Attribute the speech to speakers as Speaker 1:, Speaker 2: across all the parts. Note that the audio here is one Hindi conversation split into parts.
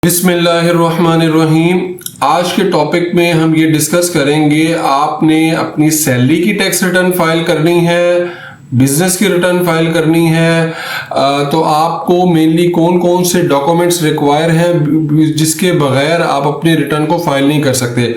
Speaker 1: बिस्मिल्लाहिर्रहमानिर्रहीम। आज के टॉपिक में हम ये डिस्कस करेंगे, आपने अपनी सैलरी की टैक्स रिटर्न फाइल करनी है, बिजनेस की रिटर्न फाइल करनी है, तो आपको मेनली कौन कौन से डॉक्यूमेंट्स रिक्वायर हैं जिसके बगैर आप अपनी रिटर्न को फाइल नहीं कर सकते।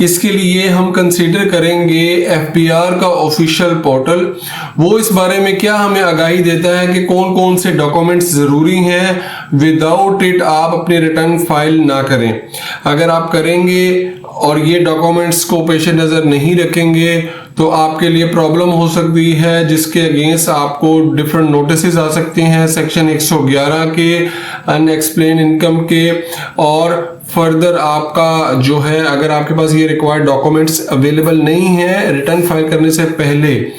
Speaker 1: इसके लिए हम कंसीडर करेंगे FBR का ऑफिशियल पोर्टल। वो इस बारे में क्या हमें आगाही देता है कि कौन कौन से डॉक्यूमेंट्स ज़रूरी हैं, विदाउट इट आप अपनी रिटर्न फाइल ना करें। अगर आप करेंगे और ये डॉक्यूमेंट्स को पेश नज़र नहीं रखेंगे तो आपके लिए प्रॉब्लम हो सकती है, जिसके अगेंस्ट आपको डिफरेंट नोटिस आ सकते हैं सेक्शन 111 के, अनएक्सप्लेन इनकम के, और फर्दर आपका जो है, अगर आपके पास ये रिक्वायर्ड डॉक्यूमेंट्स अवेलेबल नहीं है रिटर्न फाइल करने से पहले,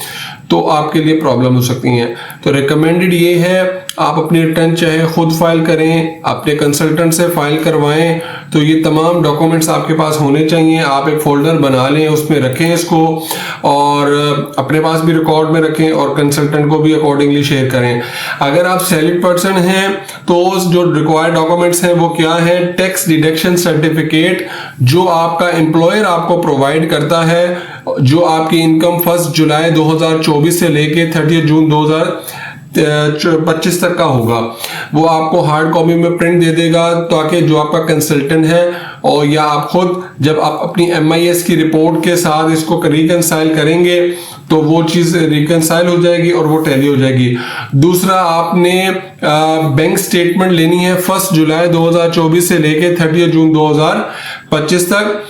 Speaker 1: तो आपके लिए प्रॉब्लम हो सकती हैं। तो रिकमेंडेड ये है, आप अपनी रिटर्न चाहे खुद फाइल करें, अपने कंसल्टेंट से फाइल करवाएं, तो ये तमाम डॉक्यूमेंट्स आपके पास होने चाहिए। आप एक फोल्डर बना लें, उसमें रखें इसको, और अपने पास भी रिकॉर्ड में रखें और कंसल्टेंट को भी अकॉर्डिंगली शेयर करें। अगर आप सैलरीड पर्सन हैं तो जो रिक्वायर्ड डॉक्यूमेंट्स हैं वो क्या है? टैक्स डिडक्शन सर्टिफिकेट जो आपका एम्प्लॉयर आपको प्रोवाइड करता है, जो आपकी इनकम 1 जुलाई 2024 से लेके 30 जून 2025 तक का होगा, वो आपको हार्ड कॉपी में प्रिंट दे देगा, ताकि जो आपका कंसल्टेंट है और या आप खुद जब आप अपनी MIS की रिपोर्ट के साथ इसको रिकंसाइल करेंगे तो वो चीज़ रिकंसाइल हो जाएगी और वो टैली हो जाएगी। दूसरा, आपने बैंक स्टेटमेंट लेनी है 1 जुलाई 2024 से लेके 30 जून 2025 तक।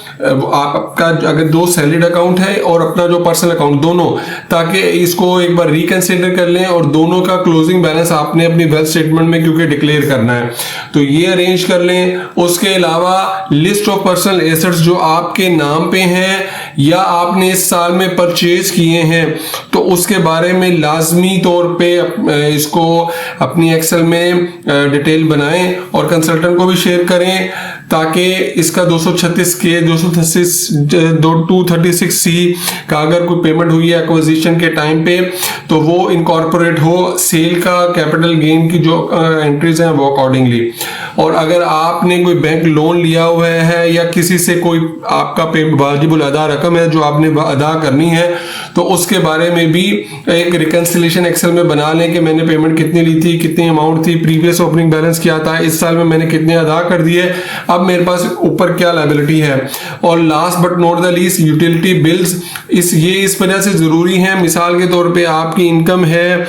Speaker 1: आपका अगर 2 सैलरीड अकाउंट है और अपना जो पर्सनल अकाउंट, दोनों, ताकि इसको एक बार रिकंसिडर कर लें और दोनों का क्लोजिंग बैलेंस आपने अपनी वेल्थ स्टेटमेंट में क्योंकि डिक्लेयर करना है, तो ये अरेंज कर लें। उसके अलावा लिस्ट ऑफ पर्सनल एसेट्स जो आपके नाम पे हैं या आपने इस साल में परचेज किए हैं, तो उसके बारे में लाजमी तौर पे इसको अपनी एक्सेल में डिटेल बनाएं और कंसल्टेंट को भी शेयर करें, ताकि इसका 236C का अगर कोई पेमेंट हुई है एक्विजिशन के टाइम पे तो वो इनकॉर्पोरेट हो, सेल का कैपिटल गेन की जो एंट्रीज हैं वो अकॉर्डिंगली। और अगर आपने कोई बैंक लोन लिया हुआ है या किसी से कोई आपका वाजिबुल अदा रकम है जो आपने अदा करनी है, तो उसके बारे में भी एक रिकंसिलेशन एक्सेल में बना लें कि मैंने पेमेंट कितनी ली थी, कितनी अमाउंट थी, प्रीवियस ओपनिंग बैलेंस क्या था, इस साल में मैंने कितने अदा कर दिए, अब मेरे पास ऊपर क्या लायबिलिटी है। और last but not the least, utility bills, इस वजह से जरूरी है। मिसाल के तौर पे आपकी इनकम है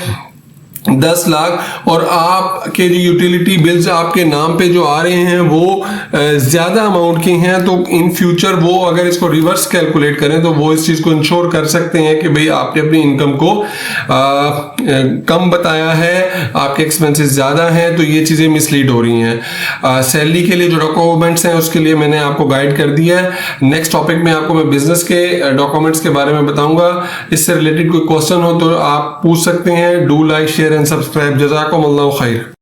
Speaker 1: 10 लाख और आपके जो यूटिलिटी बिल्स आपके नाम पे जो आ रहे हैं वो ज़्यादा अमाउंट के हैं, तो इन फ्यूचर वो अगर इसको रिवर्स कैलकुलेट करें तो वो इस चीज़ को इंश्योर कर सकते हैं कि भाई आपने अपनी इनकम को कम बताया है, आपके एक्सपेंसेस ज़्यादा हैं, तो ये चीज़ें मिसलीड हो रही हैं। सैलरी के लिए जो डॉक्यूमेंट्स हैं उसके लिए मैंने आपको गाइड कर दिया है। नेक्स्ट टॉपिक में आपको मैं बिजनेस के डॉक्यूमेंट्स के बारे में बताऊंगा। इससे रिलेटेड कोई क्वेश्चन हो तो आप पूछ सकते हैं। Do like, share and subscribe. जज़ाकुमुल्लाहु खैर।